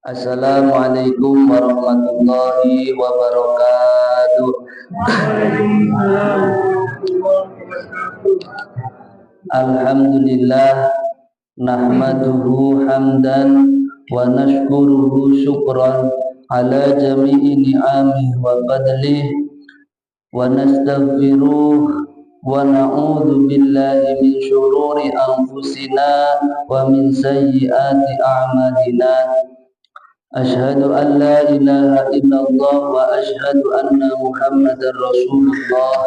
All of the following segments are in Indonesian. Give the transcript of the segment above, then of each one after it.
Assalamualaikum warahmatullahi wabarakatuh. Alhamdulillah nahmaduhu hamdan wa nashkuruhu syukran ala jami'i ni'amih wa fadlih wa nastaghfiruh wa na'udzu billahi min syururi anfusina wa min sayyiati a'malina. Asyhadu an la ilaha illallah wa asyhadu anna Muhammadar Rasulullah.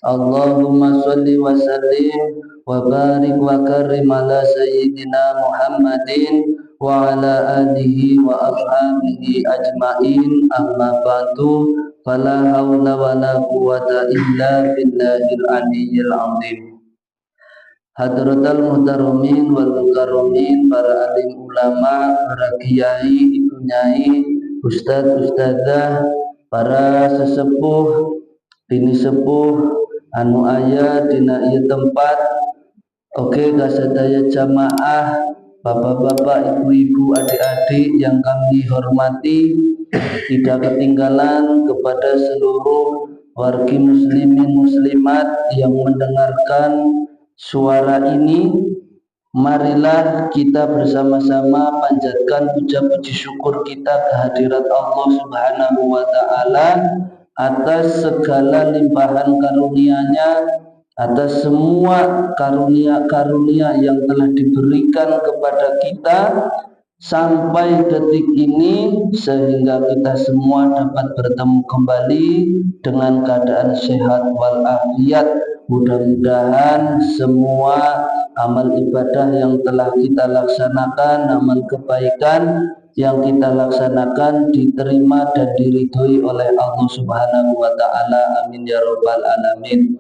Allahumma shalli wa sallim wa barik wa karrim ala sayyidina Muhammadin wa ala alihi wa ashabihi ajmain. Amma ba'du, fala haula wala quwata illa billahil aliyyil azim. Hadratal muhtaromin wal mukarramin, para alim ulama, para kiai, ibu nyai, ustadz, ustadzah, para sesepuh, bini sepuh, anu ayah dina ieu tempat, oke kasadaya jamaah, bapak-bapak, ibu-ibu, adik-adik yang kami hormati, tidak ketinggalan kepada seluruh wargi muslimin muslimat yang mendengarkan suara ini. Marilah kita bersama-sama panjatkan puja puji syukur kita kehadirat Allah Subhanahu wa ta'ala atas segala limpahan karunia-Nya, atas semua karunia-karunia yang telah diberikan kepada kita sampai detik ini, sehingga kita semua dapat bertemu kembali dengan keadaan sehat walafiat. Mudah-mudahan semua amal ibadah yang telah kita laksanakan, amal kebaikan yang kita laksanakan diterima dan diridhoi oleh Allah Subhanahu wa ta'ala. Amin ya rabbal alamin.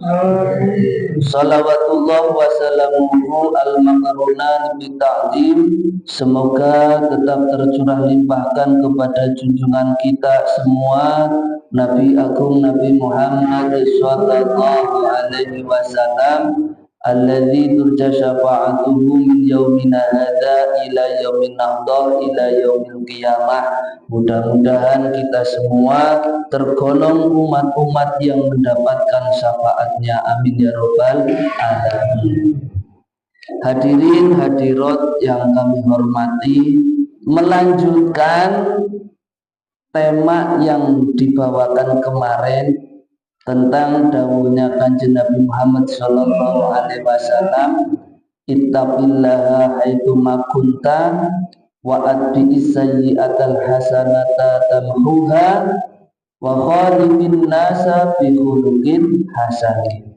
Salawatullah wa salamuhu al-makarunan bita'zim. Semoga tetap tercurah limpahkan kepada junjungan kita semua, Nabi Agung Nabi Muhammad sallallahu alaihi wasallam, alladzi turja syafa'atuhu min yaumina hadza ila yaumin nahdah ila yaumil qiyamah. Mudah-mudahan kita semua tergolong umat-umat yang mendapatkan syafaatnya. Amin ya rabbal alamin. Hadirin hadirat yang kami hormati, melanjutkan tema yang dibawakan kemarin tentang dawuhnya Kanjeng Nabi Muhammad sallallahu alaihi wasallam, ittaqillaha haitsu ma kunta wa atbi'is sayyi'atal hasanata tamhuha wa khaliqin nasa bi khuluqin hasanin.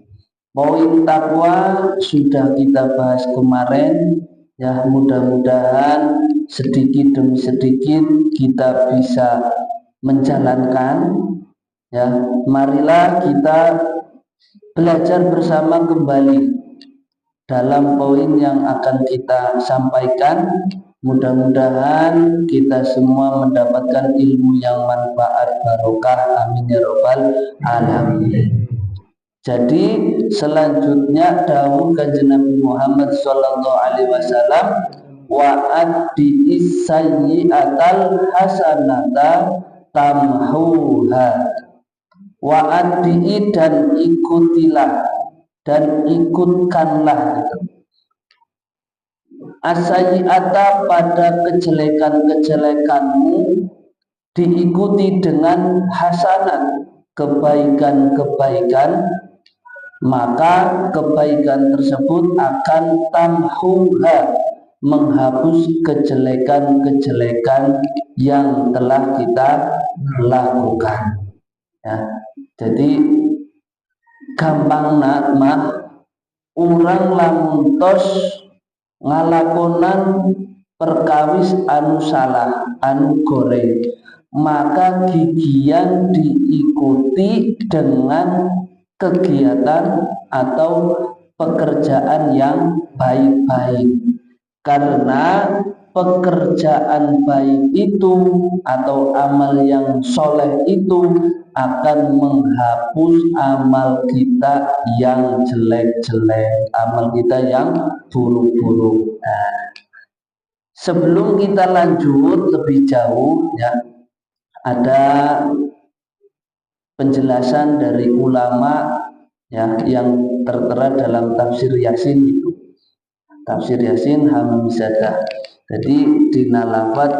Poin takwa sudah kita bahas kemarin ya, mudah-mudahan sedikit demi sedikit kita bisa menjalankan ya. Marilah kita belajar bersama kembali dalam poin yang akan kita sampaikan. Mudah-mudahan kita semua mendapatkan ilmu yang manfaat barokah. Amin ya rabbal alamin. Jadi selanjutnya dawuh Kanjeng Nabi Muhammad sallallahu alaihi wasallam, wa addi'is sayyi'atal hasanata tamhuha. Wa addi'i, dan ikutilah dan ikutkanlah as-sayyi'ata, pada kejelekan-kejelekanmu diikuti dengan hasanat, kebaikan-kebaikan, maka kebaikan tersebut akan tamhuha, menghapus kejelekan-kejelekan yang telah kita lakukan ya. Jadi gampang nak mah urang lamun tos ngalakonan perkawis anu salah, anu goreng, maka gigian diikuti dengan kegiatan atau pekerjaan yang baik-baik, karena pekerjaan baik itu atau amal yang soleh itu akan menghapus amal kita yang jelek-jelek, amal kita yang buruk-buruk. Nah, Sebelum kita lanjut lebih jauh ya, ada penjelasan dari ulama ya yang tertera dalam tafsir Yasin itu. Tafsir Yasin Hamzah. Jadi dinalafat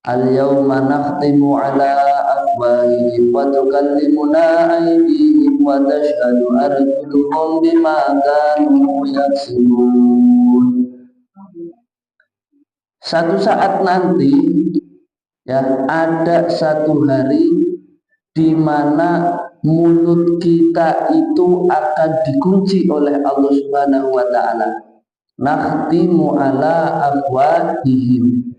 al-yawma nakhtimu ala afwahihim wa tukallimuna aydihim wa tashhadu arjuluhum bima kanu yaksibun. Satu saat nanti ya, ada satu hari di mana mulut kita itu akan dikunci oleh Allah Subhanahu wa taala. Nakhtimu ala afwahihim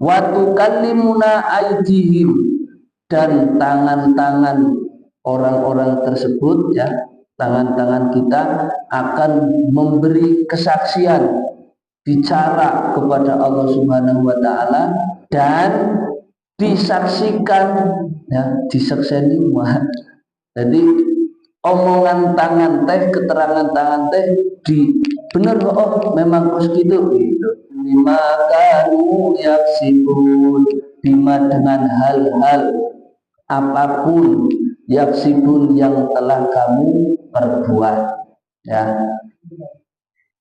wa tukallimuna aydihim, dan tangan-tangan orang-orang tersebut ya, tangan-tangan kita akan memberi kesaksian, bicara kepada Allah Subhanahu wa taala, dan disaksikan ya, disaksikan semua. Jadi omongan tangan teh, keterangan tangan teh di bener, oh memang kos gitu. Bima kanu yaksibun, bima dengan hal-hal apapun, yaksibun yang telah kamu perbuat ya.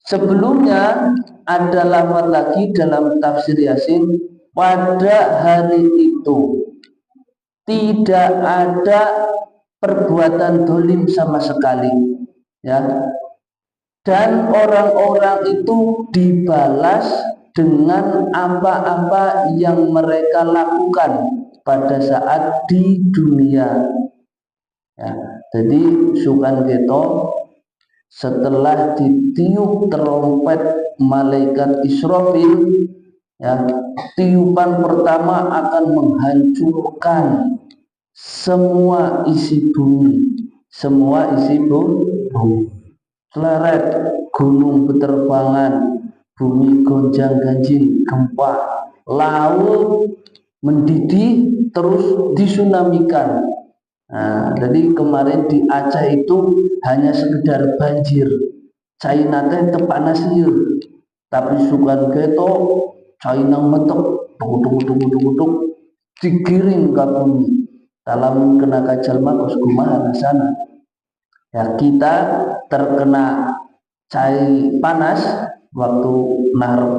Sebelumnya ada lafaz lagi dalam tafsir Yasin, pada hari itu tidak ada perbuatan dolim sama sekali ya, dan orang-orang itu dibalas dengan apa-apa yang mereka lakukan pada saat di dunia ya. Jadi sukan geto, setelah ditiup trompet malaikat Israfil ya, tiupan pertama akan menghancurkan semua isi bumi, semua isi bumi, fleret, gunung berterbangan, bumi gonjang ganjing, gempa, laut mendidih, terus disunamikan. Nah, jadi kemarin di Aceh itu hanya sekedar banjir, China teh tepanas ieu, tapi sukan keto China metok, tuk digiring ke bumi. Dalam kena kajal mah kos kumaha rasana. Ya, kita terkena cai panas waktu nahar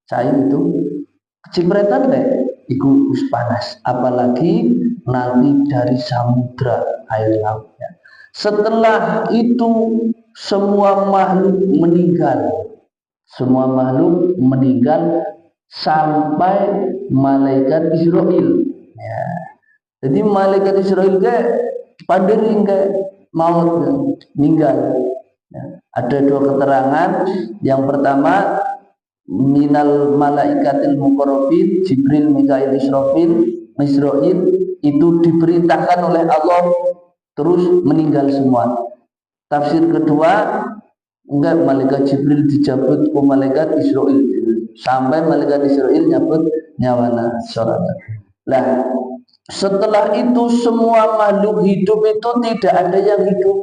cai itu kecipretan deh, iku us panas, apalagi nanti dari samudra air laut ya. Setelah itu semua makhluk meninggal sampai malaikat Israel ya. Jadi malaikat Israel ke pandering ke maut meninggal ya. Ada dua keterangan. Yang pertama, minal malaikatil muqarrabin, Jibril, Mikail, Israil itu diperintahkan oleh Allah terus meninggal semua. Tafsir kedua, enggak, malaikat Jibril dicabut ke malaikat Israil sampai malaikat Israil nyabut nyawana sholat. Lah, setelah itu semua makhluk hidup itu tidak ada yang hidup,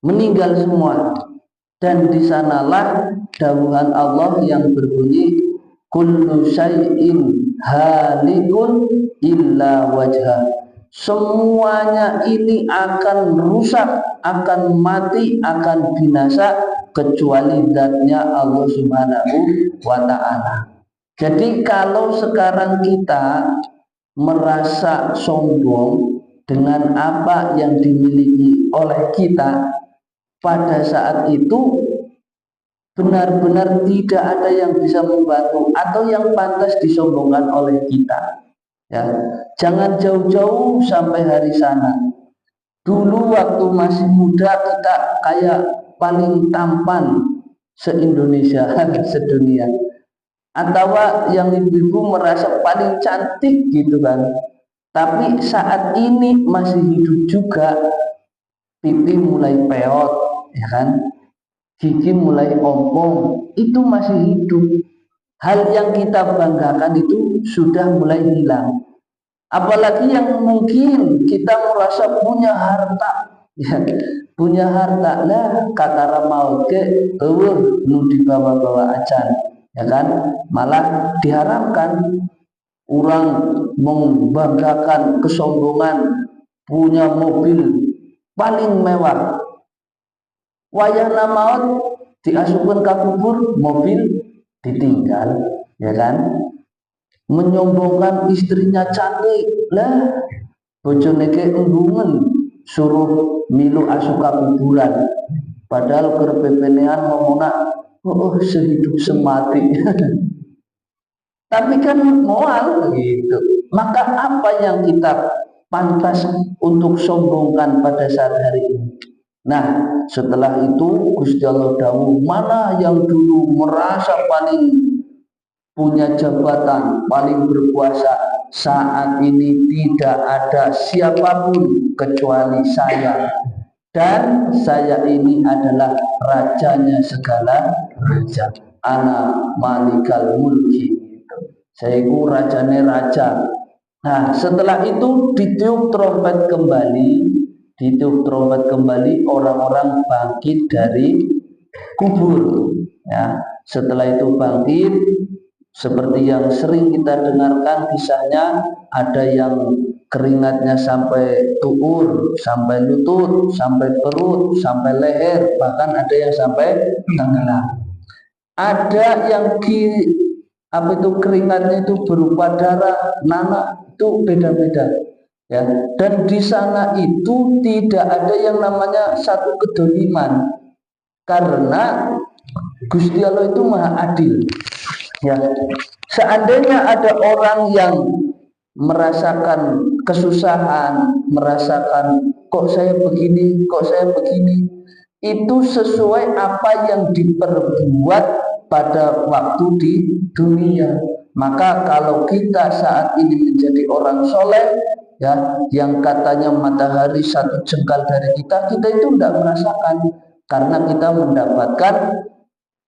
meninggal semua. Dan di sanalah dawuhan Allah yang berbunyi kullu syai'in halikun illa wajhah. Semuanya ini akan rusak, akan mati, akan binasa kecuali zatnya Allah Subhanahu wa ta'ala. Jadi kalau sekarang kita merasa sombong dengan apa yang dimiliki oleh kita, pada saat itu benar-benar tidak ada yang bisa membantu atau yang pantas disombongkan oleh kita ya. Jangan jauh-jauh sampai hari sana. Dulu waktu masih muda kita kayak paling tampan se-Indonesia, sedunia, atau yang ibu-ibu merasa paling cantik gitu kan. Tapi saat ini masih hidup juga, pipi mulai peot ya kan, gigi mulai ompong, itu masih hidup. Hal yang kita banggakan itu sudah mulai hilang. Apalagi yang mungkin kita merasa punya harta ya, punya harta lah, kata maut ke nu dibawa-bawa acan ya kan? Malah diharamkan orang membanggakan kesombongan punya mobil paling mewah, wayahna maut diasupkan ke kubur, mobil ditinggal, ya kan? Menyombongkan istrinya cantik lah, bojone ke embungan suruh milu asuka kuburan, padahal kerpepenean ngomongna oh sehidup semati. Tapi kan moal gitu. Maka apa yang kita pantas untuk sombongkan pada saat hari ini? Nah, setelah itu Gusti Allah dawuh, mana yang dulu merasa paling punya jabatan, paling berkuasa, saat ini tidak ada siapapun kecuali saya. Dan saya ini adalah rajanya segala raja. Ana malikal mulki. Saya itu rajane raja. Nah, setelah itu ditiup trompet kembali, orang-orang bangkit dari kubur. Ya, setelah itu bangkit, seperti yang sering kita dengarkan kisahnya, ada yang keringatnya sampai tuur, sampai lutut, sampai perut, sampai leher, bahkan ada yang sampai tenggelam. Ada yang keringatnya itu berupa darah, nanah, itu beda-beda, ya. Dan di sana itu tidak ada yang namanya satu kedoliman, karena Gusti Allah itu maha adil, ya. Seandainya ada orang yang merasakan kesusahan, merasakan kok saya begini, itu sesuai apa yang diperbuat pada waktu di dunia. Maka kalau kita saat ini menjadi orang soleh, ya, yang katanya matahari satu jengkal dari kita itu tidak merasakan, karena kita mendapatkan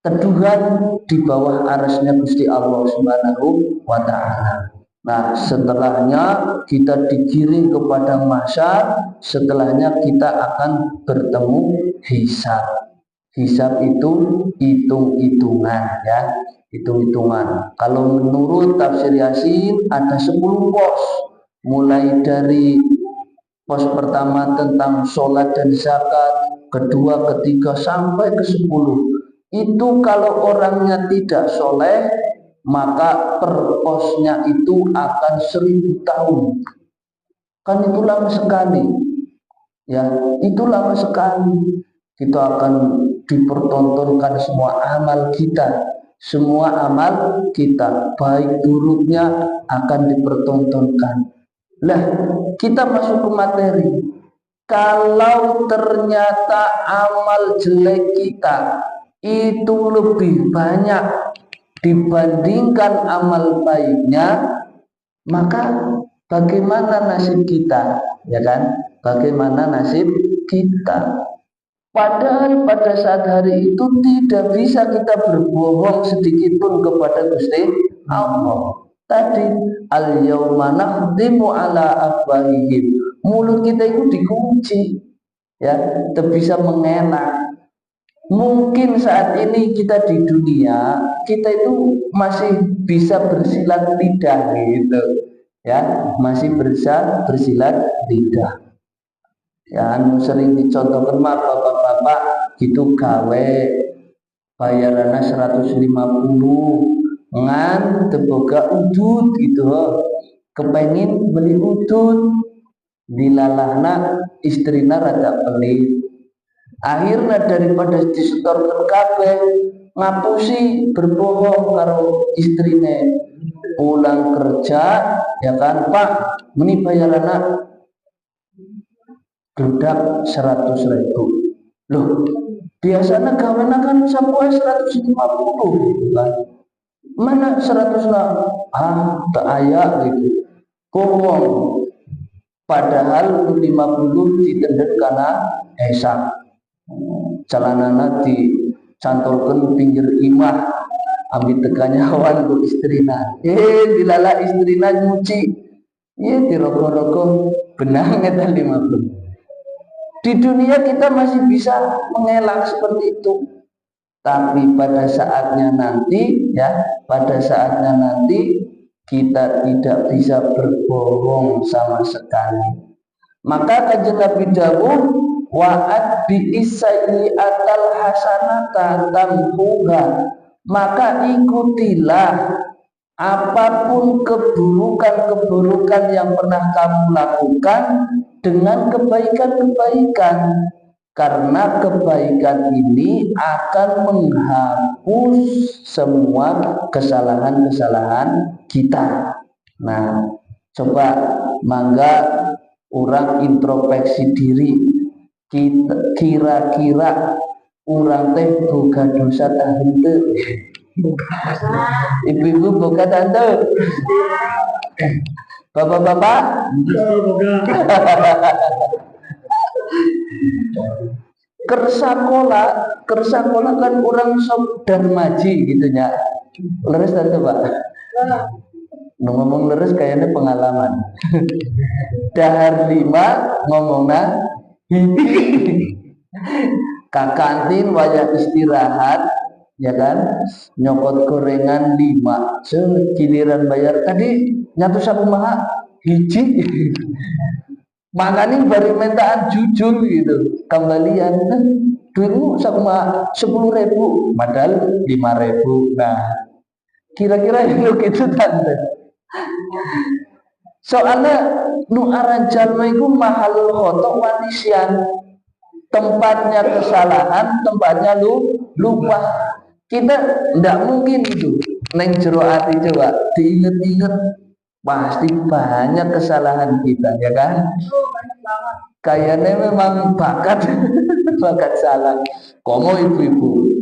teduhan di bawah arasnya Gusti Allah Subhanahu wa Ta'ala. Nah, setelahnya kita digiring kepada mahsyar, setelahnya kita akan bertemu hisab. Hisab itu hitung-hitungan, ya, hitung-hitungan. Kalau menurut tafsir Yasin ada 10 pos, mulai dari pos pertama tentang sholat dan zakat, kedua, ketiga, sampai ke 10. Itu kalau orangnya tidak soleh, maka per posnya itu akan 1000 tahun. Kan itu lama sekali, ya, itu lama sekali. Kita akan dipertontonkan semua amal kita, baik buruknya akan dipertontonkan. Lah, kita masuk ke materi. Kalau ternyata amal jelek kita itu lebih banyak dibandingkan amal baiknya, maka bagaimana nasib kita, ya kan? Bagaimana nasib kita? Padahal pada saat hari itu tidak bisa kita berbohong sedikit pun kepada Gusti Allah. Tadi al-yauma nakhtimu ala afwahihim, mulut kita itu dikunci, ya, tidak bisa mengenak. Mungkin saat ini kita di dunia, kita itu masih bisa bersilat lidah gitu, ya, masih bisa bersilat lidah. Ya, sering dicontohkan mah bapak-bapak gitu gawe bayarannya 150 ngan teboga udut gitu, kepengin beli udut, dilalahna istrina rada pelit, akhirnya daripada disetorkan kabeh ngapusi berbohong karo istrine, pulang kerja, ya kan, Pak, meni bayarannya gedak 100.000. Loh, biasanya gaweana kan sampai 150 gitu kan. Mana 100 lah? Tak aya gitu. Ngomong. Padahal 50 ditendek karena esak. Calanana dicantolkan pinggir imah, ambil tekannya awan ku istrina. Dilala istrina nyuci. Dirokok-rokok benang eta 50. Di dunia kita masih bisa mengelak seperti itu. Tapi pada saatnya nanti kita tidak bisa berbohong sama sekali. Maka kanjeng Nabi dawuh wa'ad bi isayyi'atal hasanata tamhuha, maka ikutilah apapun keburukan-keburukan yang pernah kamu lakukan dengan kebaikan-kebaikan, karena kebaikan ini akan menghapus semua kesalahan-kesalahan kita. Nah, coba mangga orang introspeksi diri, kira-kira orang teh boga dosa tah henteu? Ibu-ibu boga tante, bapak-bapak kersakola kan orang sok darmaji gitu nya. Leres tante Pak. Ngomong leres kayaknya pengalaman. Dahar 5 ngomongna hiji ka kantin wayah istirahat ya kan, nyokot gorengan 5 giliran bayar tadi nyatu sakumaha hiji makanya bari mentaan jujur gitu kembalian duitmu sakumaha 10.000 padahal 5.000. Nah kira-kira itu gitu tante, soalnya nu aran jalma iku mahalul khotok wanisian, tempatnya kesalahan, tempatnya lupa. Kita ndak mungkin itu neng jero ati coba diinget-inget pasti banyak kesalahan kita ya kan. Kayaknya memang bakat salah. Komo ibu-ibu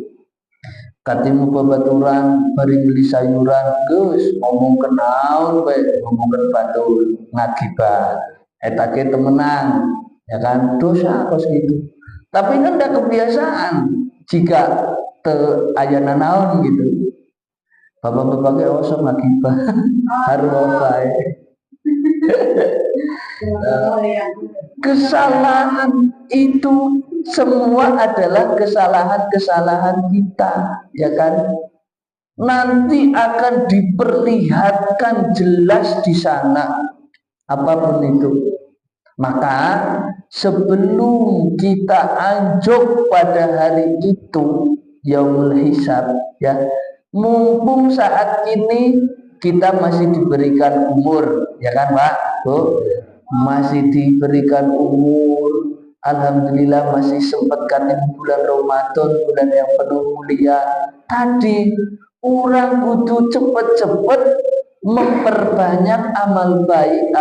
katimu babaturan bari beli sayuran geus ngomong kenaon bae, ngomong ke batur ngakibat etake temenan ya kan, dosa kos gitu. Tapi kan ada kebiasaan jika ayana naon gitu bapak-bapak osok ngakibat harus bae. Kesalahan itu semua adalah kesalahan-kesalahan kita ya kan, nanti akan diperlihatkan jelas di sana apapun itu. Maka sebelum kita anjok pada hari itu yaumul hisab ya, mumpung saat ini kita masih diberikan umur ya kan Pak Bu, masih diberikan umur, alhamdulillah masih sempat katanya bulan Ramadan, bulan yang penuh mulia. Tadi orang kudu cepet-cepet memperbanyak amal baik,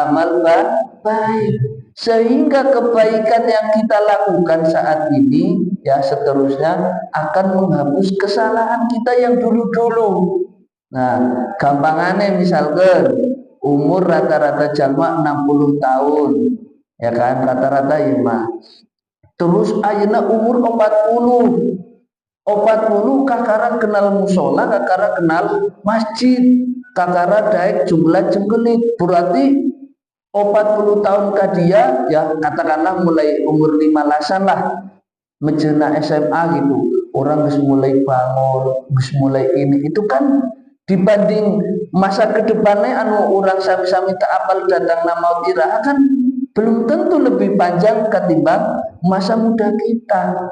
sehingga kebaikan yang kita lakukan saat ini ya seterusnya akan menghapus kesalahan kita yang dulu-dulu. Nah, gampangannya misalkan umur rata-rata jalma 60 tahun ya kan, rata-rata ya mah. Terus ayeuna umur 40 kakara kenal musola, kakara kenal masjid, kakara daek jumlah jengkelit, berarti 40 tahun ke dia ya katakanlah mulai umur 15-an lah menjena SMA gitu, orang harus mulai bangun, harus mulai ini itu kan dibanding masa kedepannya anu orang sami-sami tak apal datang nama iraha kan belum tentu lebih panjang ketimbang masa muda kita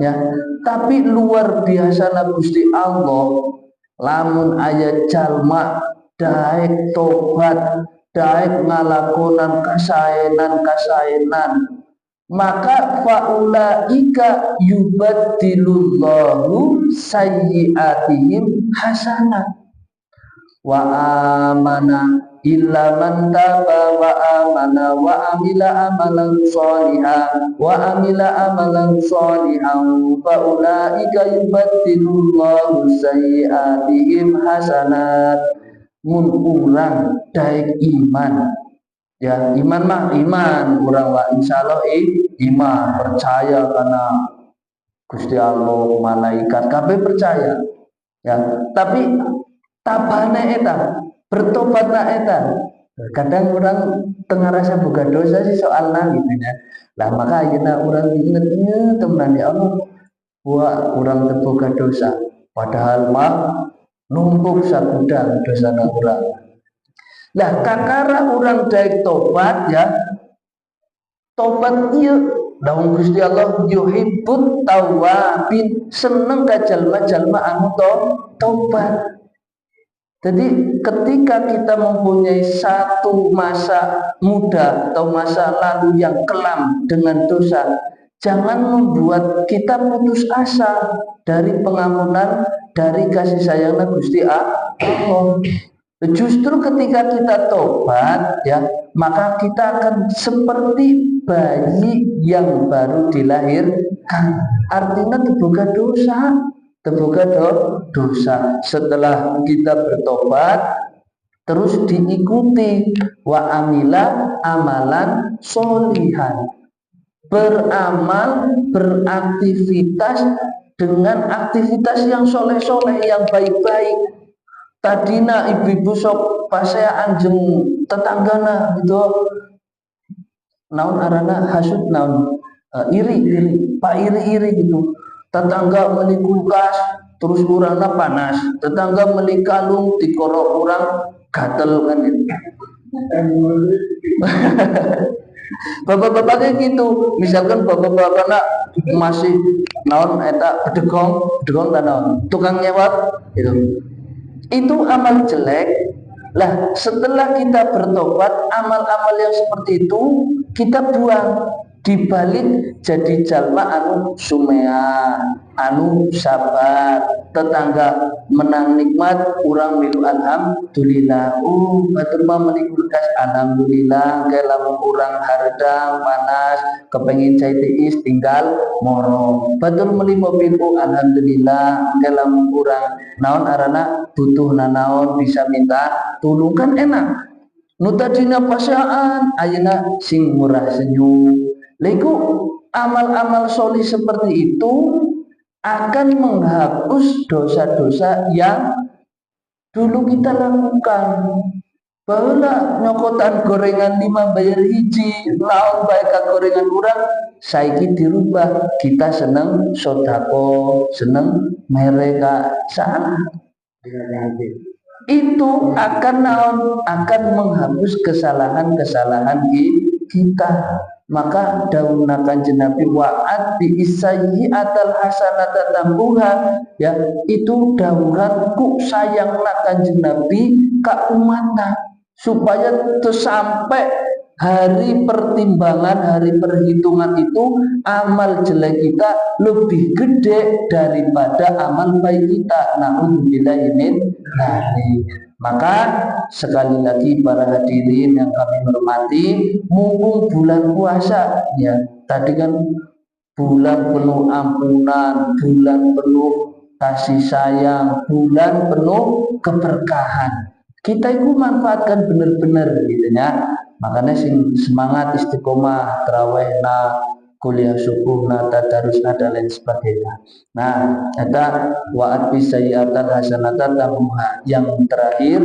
ya. Tapi luar biasa na Gusti Allah, lamun ayat jalma daek tobat, daek ngalakonan kasaenan, maka faulaika yubaddilullahu sayyiatihim hasanah wa amana illa man taba wa amana wa amila amalan sholihan faulaika yubaddilullahu sayyiatihim hasanat. Mun urang daek iman ya, iman mah iman urang wa insyaallah iman percaya karena Gusti Allah malaikat kabeh percaya ya, tapi tabane eta bertobatna eta kadang orang tengah rasa boga dosa sih soalna gitu ya. Lah maka ayeuna urang inget temenan ya Allah wah orang terbuka dosa, padahal mah numpuk sagudang dosa orang. Lah kakara orang daik tobat ya, tobat iya daun Gusti Allah yuhibbut tawabin, seneng ka jalma-jalma anu tobat. Jadi ketika kita mempunyai satu masa muda atau masa lalu yang kelam dengan dosa, jangan membuat kita putus asa dari pengampunan, dari kasih sayangnya Gusti Allah. Justru ketika kita tobat ya, maka kita akan seperti bayi yang baru dilahirkan. Artinya terbuka dosa. Setelah kita bertobat, terus diikuti wa amila amalan solihan, beramal, beraktivitas dengan aktivitas yang soleh-soleh, yang baik-baik. Tadina ibu-ibu sok pasea anjeng tetanggana gitu, naon arana hasud, naon iri gitu. Tetangga meli kulkas terus urangna panas, tetangga meli kalung dikorok urang gatel kan gitu. Bapak-bapak kayak gitu, misalkan bapak-bapakna masih naon eta bedegong naon tukang nyewat gitu, itu amal jelek. Lah setelah kita bertobat, amal-amal yang seperti itu kita buang, dibalik jadi jalma anu sumea, anu sabar, tetangga menang nikmat, urang milu alhamdulillah. Batur mah meuli kulkas alhamdulillah, kayak lamun urang haredang panas kepengin cai tiis tinggal moro. Batur meuli mobil alhamdulillah, kayak lamun urang naon arana butuh nanaon bisa minta tulung kan enak. Nu tadina pasaan ayeuna sing murah senyum. Lalu amal-amal solih seperti itu akan menghapus dosa-dosa yang dulu kita lakukan. Bahwa nyokotan gorengan 5 bayar hiji, lawan baik gorengan kurang, saiki dirubah, kita seneng sodako, seneng mereka salah. Itu akan menghapus kesalahan-kesalahan kita. Maka daunna Kanjeng Nabi wa'at bi isayyi'atal hasanata tambuha, ya itu dauran ku sayangna Kanjeng Nabi ka umatna supaya sampai hari pertimbangan, hari perhitungan itu amal jelek kita lebih gede daripada amal baik kita. Na'udzubillahi min dzalik. Maka sekali lagi para hadirin yang kami hormati, mumpung bulan puasa ya, tadi kan bulan penuh ampunan, bulan penuh kasih sayang, bulan penuh keberkahan. Kita itu manfaatkan benar-benar gitu ya. Makanya semangat istiqomah tarawehna, kuliah subuhna, tadarusna dan lain sebagainya. Nah, eta wa'at bisayyi'atal hasanata tamuha. Yang terakhir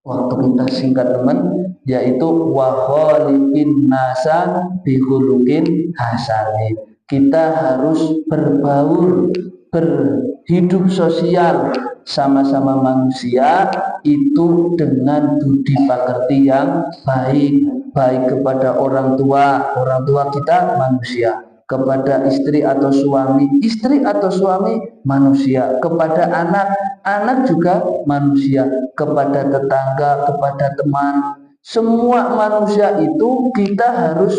waktu kita singkat teman, yaitu wa khaliqin nasa bi khuluqin hasanin. Kita harus berbaur, berhidup sosial sama-sama manusia itu dengan budi pekerti yang baik kepada orang tua kita manusia, kepada istri atau suami manusia, kepada anak juga manusia, kepada tetangga, kepada teman, semua manusia itu kita harus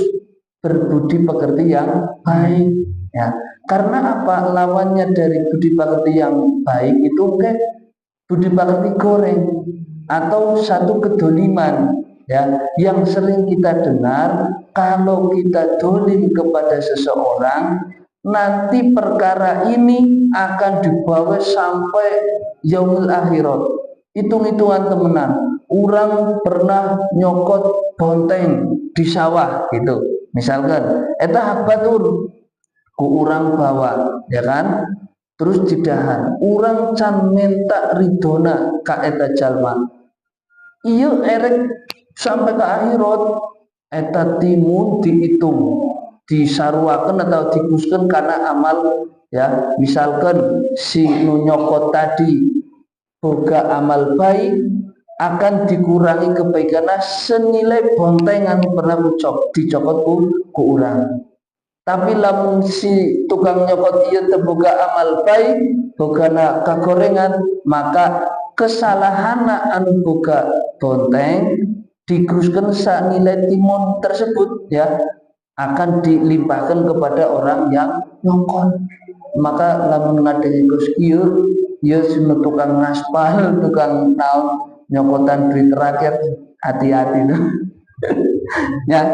berbudi pekerti yang baik ya. Karena apa? Lawannya dari budi pekerti yang baik itu budi pekerti goreng atau satu kedoliman ya, yang sering kita dengar. Kalau kita dolim kepada seseorang, nanti perkara ini akan dibawa sampai yaumul akhirat. Hitung-hitungan temenan, orang pernah nyokot bonteng di sawah gitu misalkan, eta hak batur ku urang bawa ya kan, terus didahan urang can minta ridona ka eta jalma, iya erek sampai ke akhirat eta timun dihitung, disaruakan atau dikuskan karena amal ya misalkan si nunyokot tadi boga amal baik akan dikurangi kebaikannya senilai bonteng anu pernah dicokot ku urang. Tapi lamun si tukang nyokot iya terbuka amal baik bogana kagorengan, maka kesalahan anu boga bonteng digeruskan senilai timun tersebut ya akan dilimpahkan kepada orang yang nyokot. Maka lamun ngadengi Gus kieu ya sinu tukang ngaspal, tukang naon nyokotan duit terakhir, hati-hati tuh. Ya,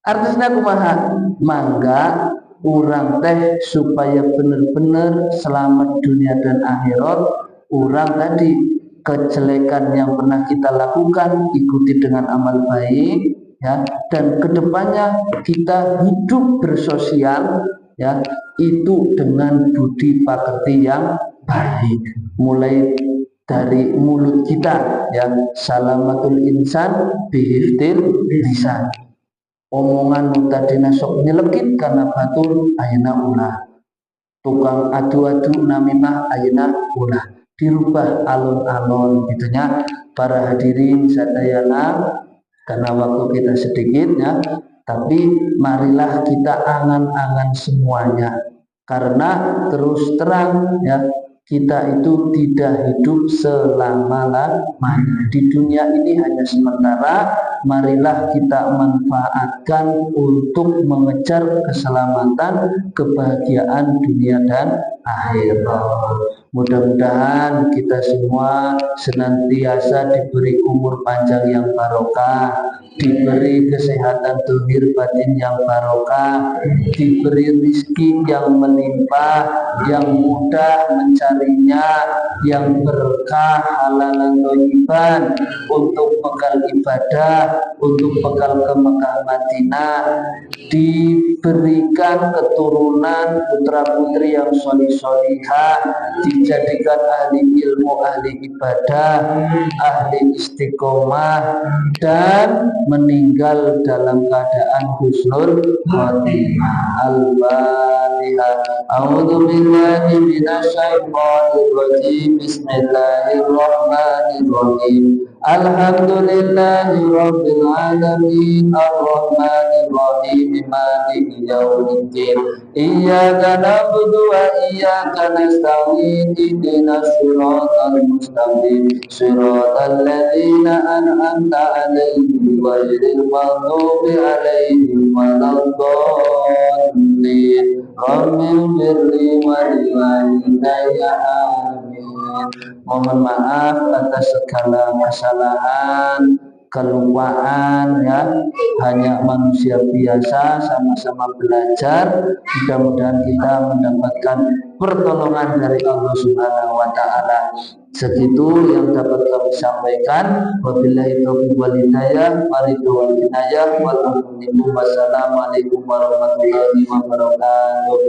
artinya kumaha? Mangga urang teh supaya benar-benar selamat dunia dan akhirat, urang tadi kejelekan yang pernah kita lakukan ikuti dengan amal baik ya, dan kedepannya kita hidup bersosial ya itu dengan budi pakerti yang baik, mulai dari mulut kita ya, salamatul insan bihiftil lisan, omongan tadina sok nyelekit karena batur ayeuna ulah, tukang adu-adu namimah ayeuna ulah, dirubah alon-alon gitunya. Para hadirin sadayana, karena waktu kita sedikit ya, tapi marilah kita angan-angan semuanya, karena terus terang ya kita itu tidak hidup selama-lamanya di dunia ini, hanya sementara. Marilah kita manfaatkan untuk mengejar keselamatan, kebahagiaan dunia dan akhirat. Mudah-mudahan kita semua senantiasa diberi umur panjang yang barokah, diberi kesehatan zahir batin yang barokah, diberi rezeki yang melimpah, yang mudah mencarinya, yang berkah halalan thayyiban untuk bekal ibadah, untuk bekal ke Mekah Madinah, diberikan keturunan putra putri yang solih-solihah, dijadikan ahli ilmu, ahli ibadah, ahli istiqomah, dan meninggal dalam keadaan husnul khotimah. Al-Fatihah. A'udzu billahi minasyaitonir rajim. Bismillahirrahmanirrahim. Alhamdulillahi rabbil alamin, arrahmanir rahim, maliki yaumiddin. Iyyaka na'budu wa iyyaka nasta'in. Ihdinas siratal mustaqim, siratal ladzina an'amta 'alaihim ghairil maghdubi 'alaihim waladdallin. Rabbil birri wal walidayya. Mohon maaf atas segala kesalahan, kelupaan ya, hanya manusia biasa, sama-sama belajar. Mudah-mudahan kita mendapatkan pertolongan dari Allah Subhanahu wa taala. Segitu yang dapat kami sampaikan. Wabillahi taufiq wal hidayah, wal inayah, wassalamualaikum warahmatullahi wabarakatuh.